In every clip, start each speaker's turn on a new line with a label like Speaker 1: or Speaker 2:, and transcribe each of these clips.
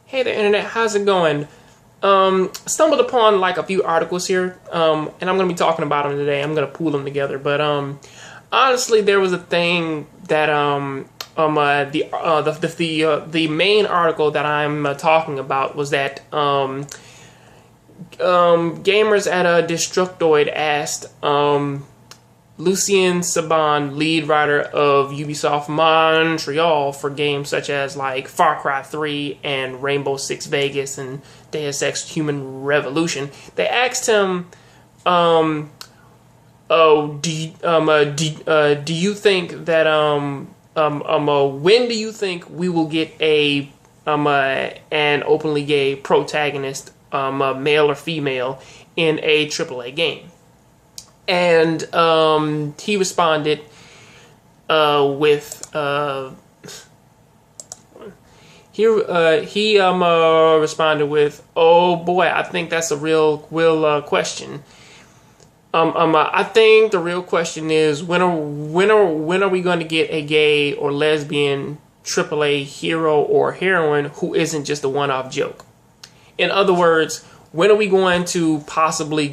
Speaker 1: Hey there, internet. How's it going? Stumbled upon like a few articles here, and I'm gonna be talking about them today. I'm gonna pool them together. But honestly, there was a thing that the main article that I'm talking about was that gamers at a Destructoid asked Lucien Saban, lead writer of Ubisoft Montreal, for games such as like Far Cry 3 and Rainbow Six Vegas and Deus Ex Human Revolution. They asked him, do you think that when do you think we will get an openly gay protagonist, male or female, in a AAA game? And he responded with responded with, "Oh boy, I think that's a real question. I think the real question is when are we going to get a gay or lesbian AAA hero or heroine who isn't just a one-off joke? In other words, when are we going to possibly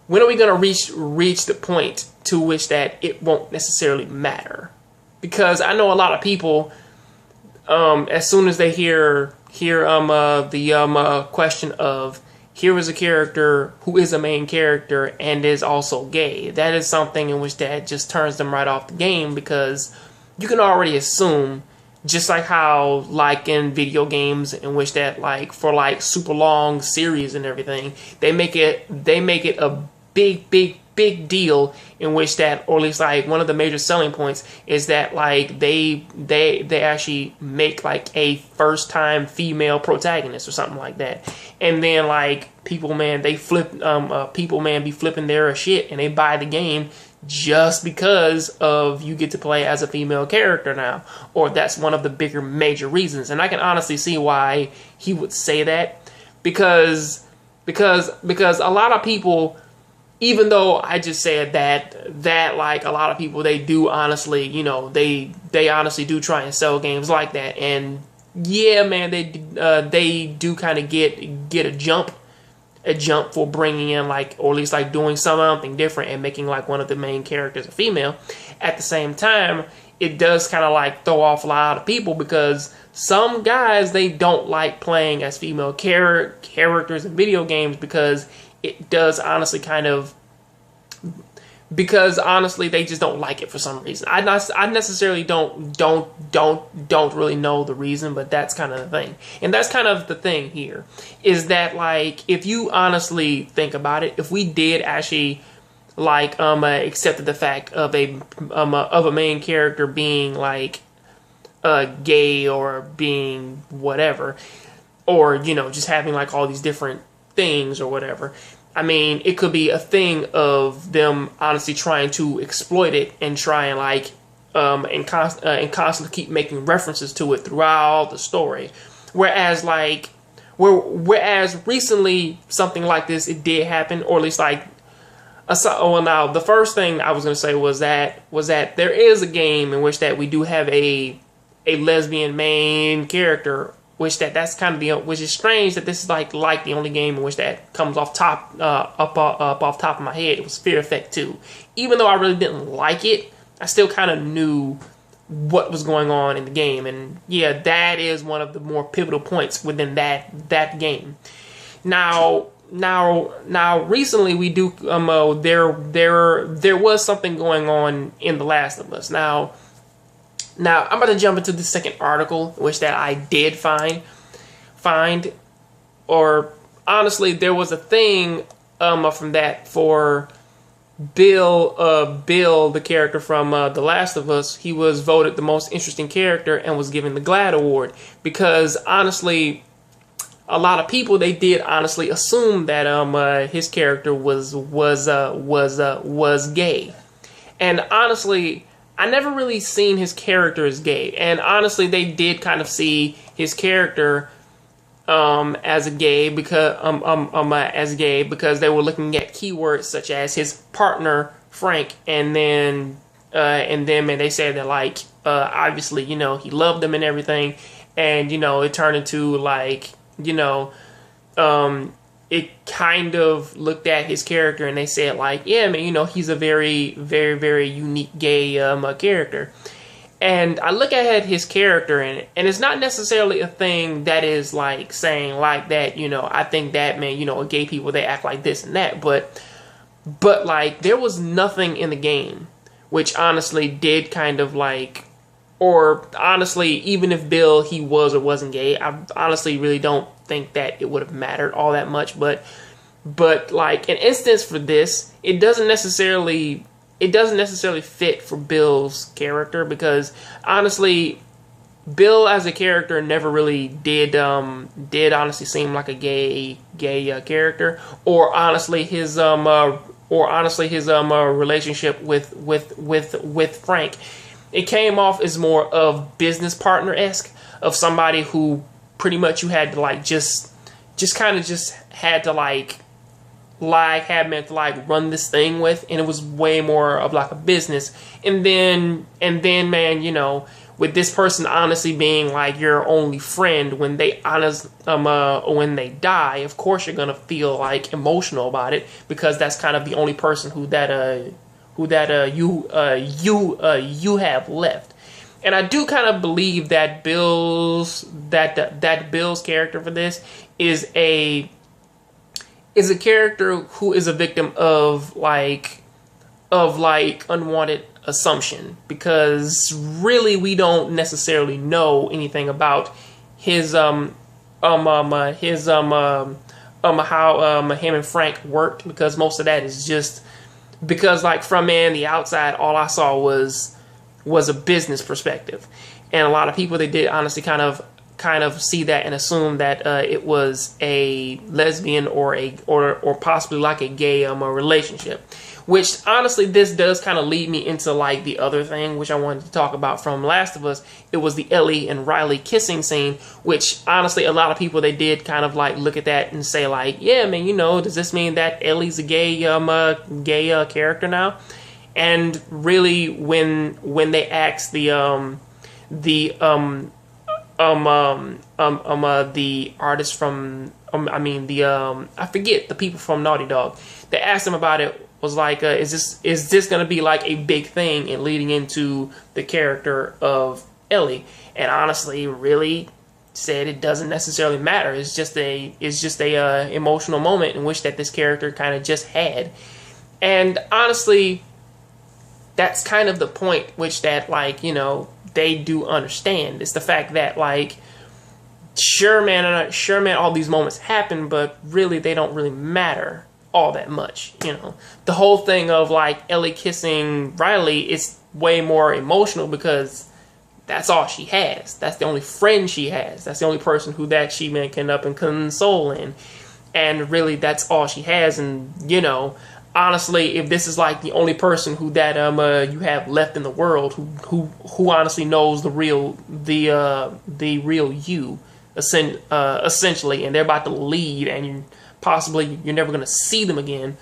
Speaker 1: when are we going to reach the point to which that it won't necessarily matter?" Because I know a lot of people, as soon as they hear the question of here is a character who is a main character and is also gay, that is something in which that just turns them right off the game, because you can already assume, just like how, like in video games, in which that, like, for like super long series and everything, they make it a big deal, in which that, or at least like one of the major selling points is that like they actually make like a first time female protagonist or something like that, and then like people be flipping their shit and they buy the game just because of you get to play as a female character now, or that's one of the bigger major reasons. And I can honestly see why he would say that, because a lot of people, even though I just said that like a lot of people, they do honestly, you know, they honestly do try and sell games like that, and yeah, man, they do kind of get a jump for bringing in, like, or at least like doing something different and making like one of the main characters a female. At the same time, it does kind of like throw off a lot of people, because some guys, they don't like playing as female characters in video games, because it does honestly because honestly they just don't like it for some reason. I necessarily don't really know the reason, but that's kind of the thing. And that's kind of the thing here, is that like if you honestly think about it, if we did actually like accepted the fact of a main character being like gay or being whatever, or you know, just having like all these different things or whatever, I mean, it could be a thing of them honestly trying to exploit it and try and like and constantly keep making references to it throughout the story. Whereas recently something like this, it did happen, or at least like now the first thing I was going to say was that there is a game in which that we do have a lesbian main character, which that's kind of which is strange that this is like the only game in which that comes off top off top of my head. It was Fear Effect 2. Even though I really didn't like it, I still kind of knew what was going on in the game, and yeah, that is one of the more pivotal points within that game. Now recently we do there was something going on in The Last of Us. Now I'm about to jump into the second article, which that I did find, or honestly, there was a thing from that for Bill, the character from The Last of Us. He was voted the most interesting character and was given the GLAAD award, because honestly, a lot of people, they did honestly assume that his character was gay, and honestly, I never really seen his character as gay, and honestly, they did kind of see his character as gay because they were looking at keywords such as his partner Frank, and then man, they said that like obviously, you know, he loved them and everything. And, you know, it turned into like, you know, it kind of looked at his character and they said like, yeah, man, you know, he's a very, very, very unique gay character. And I look at his character and it's not necessarily a thing that is like saying like that, you know, I think that, man, you know, gay people, they act like this and that. But like there was nothing in the game which honestly did kind of like, or honestly, even if Bill, he was or wasn't gay, I honestly really don't think that it would have mattered all that much. But like an instance for this, it doesn't necessarily fit for Bill's character, because honestly, Bill as a character never really did honestly seem like a gay character, or honestly his relationship with Frank. It came off as more of business partner-esque, of somebody who pretty much you had to like just kind of just had to had meant to like run this thing with, and it was way more of like a business. And then man, you know, with this person honestly being like your only friend, when they when they die, of course you're gonna feel like emotional about it, because that's kind of the only person who you have left. And I do kind of believe that Bill's character for this is a character who is a victim of unwanted assumption, because really we don't necessarily know anything about his how him and Frank worked, because most of that is just because like from the outside, all I saw was a business perspective, and a lot of people, they did honestly kind of see that and assume that it was a lesbian or possibly like a gay relationship, which honestly this does kind of lead me into like the other thing which I wanted to talk about from Last of Us. It was the Ellie and Riley kissing scene, which honestly a lot of people, they did kind of like look at that and say like, yeah, man, you know, does this mean that Ellie's a gay character now? And really, when they asked the artist from I forget, the people from Naughty Dog, they asked him about it, was like, is this gonna be like a big thing in leading into the character of Ellie? And honestly, really said it doesn't necessarily matter. It's just a emotional moment in which that this character kind of just had. And honestly, that's kind of the point which that, like, you know, they do understand. It's the fact that, like, sure man, all these moments happen, but really they don't really matter all that much. You know, the whole thing of like Ellie kissing Riley is way more emotional because that's all she has. That's the only friend she has. That's the only person who that she can up and console in. And really, that's all she has. And, you know, honestly, if this is like the only person who that you have left in the world who honestly knows the real you, essentially, and they're about to leave, and you're never going to see them again,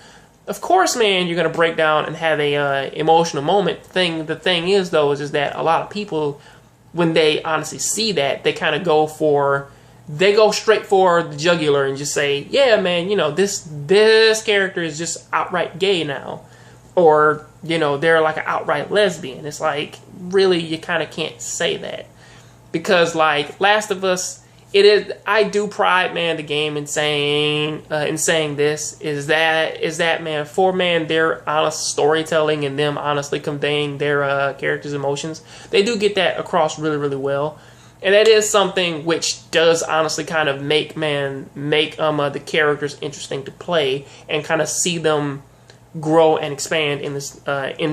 Speaker 1: of course, man, you're going to break down and have a emotional moment. The thing is, though, is that a lot of people, when they honestly see that, they kind of go straight for the jugular and just say, yeah, man, you know, this character is just outright gay now. Or, you know, they're like an outright lesbian. It's like, really, you kind of can't say that. Because, like, Last of Us, I do pride, man, the game in saying this, is that, man, for, man, their honest storytelling and them honestly conveying their characters' emotions, they do get that across really, really well. And that is something which does honestly kind of make the characters interesting to play and kind of see them grow and expand in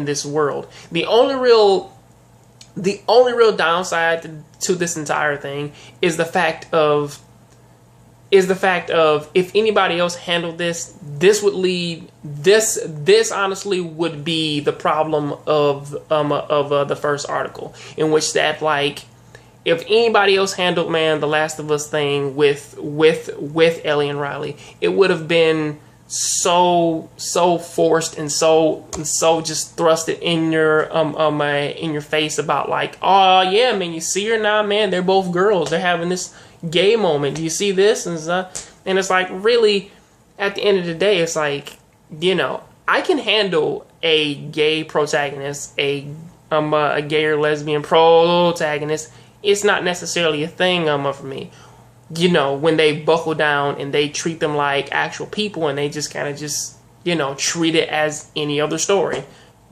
Speaker 1: this world. The only real downside to this entire thing is the fact of if anybody else handled this honestly would be the problem of the first article, in which that, like, if anybody else handled, man, the Last of Us thing with Ellie and Riley, it would have been so forced and so just thrusted in your face about like, oh yeah, man, you see her now, man, they're both girls, they're having this gay moment, do you see this and stuff? And it's like, really, at the end of the day, it's like, you know, I can handle a gay protagonist, a gay or lesbian protagonist. It's not necessarily a thing for me. You know, when they buckle down and they treat them like actual people and they just kind of just, you know, treat it as any other story.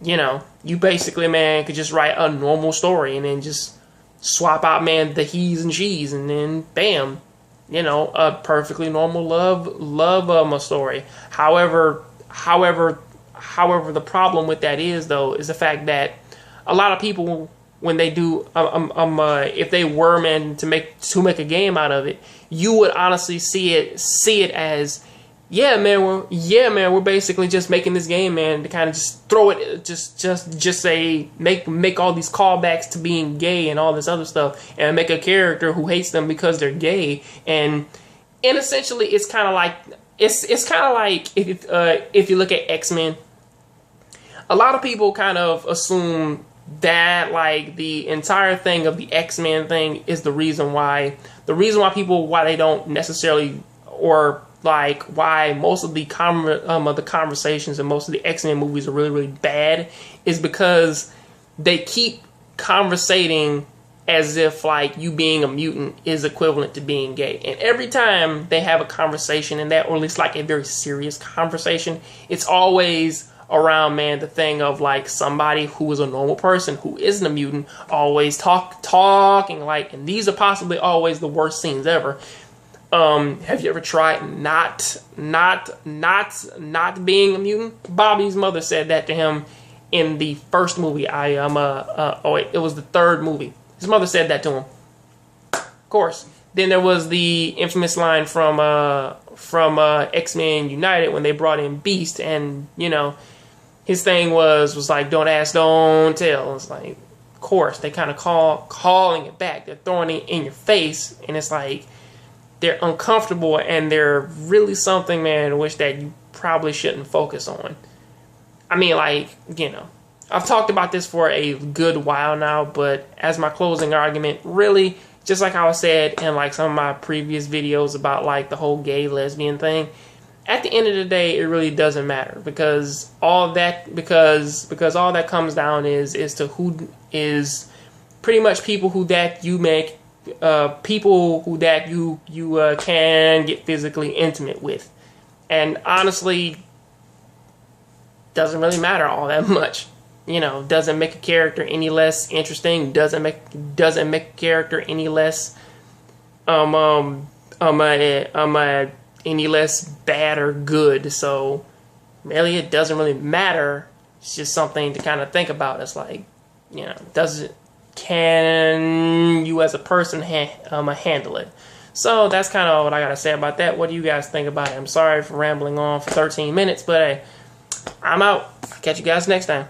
Speaker 1: You know, you basically, man, could just write a normal story and then just swap out, man, the he's and she's, and then bam, you know, a perfectly normal love story. However, the problem with that is, though, is the fact that a lot of people, when they do, if they were, man, to make a game out of it, you would honestly see it as, yeah, man, we're basically just making this game, man, to kind of just throw it, just say, make all these callbacks to being gay and all this other stuff, and make a character who hates them because they're gay, and essentially, it's kind of like, it's kind of like if you look at X-Men, a lot of people kind of assume that like the entire thing of the X-Men thing is the reason why people, why they don't necessarily, or like why most of the conversations and most of the X-Men movies are really, really bad, is because they keep conversating as if like you being a mutant is equivalent to being gay. And every time they have a conversation, and that, or at least like a very serious conversation, it's always around, man, the thing of like somebody who is a normal person who isn't a mutant always talking like, and these are possibly always the worst scenes ever. Have you ever tried not being a mutant? Bobby's mother said that to him in the first movie. It was the third movie. His mother said that to him. Of course. Then there was the infamous line from X-Men United when they brought in Beast, and you know, his thing was like, don't ask, don't tell. It's like, of course, they kind of calling it back. They're throwing it in your face, and it's like they're uncomfortable, and they're really something, man, which that you probably shouldn't focus on. I mean, like, you know, I've talked about this for a good while now, but as my closing argument, really, just like I said in like some of my previous videos about like the whole gay lesbian thing, at the end of the day, it really doesn't matter, because all that all that comes down is to who is pretty much people who that you make, people who that you can get physically intimate with, and honestly, doesn't really matter all that much. You know, doesn't make a character any less interesting. Doesn't make a character any less any less bad or good. So really, it doesn't really matter. It's just something to kind of think about. It's like, you know, can you as a person handle it? So that's kind of what I gotta say about that. What do you guys think about it? I'm sorry for rambling on for 13 minutes, but hey, I'm out. I'll catch you guys next time.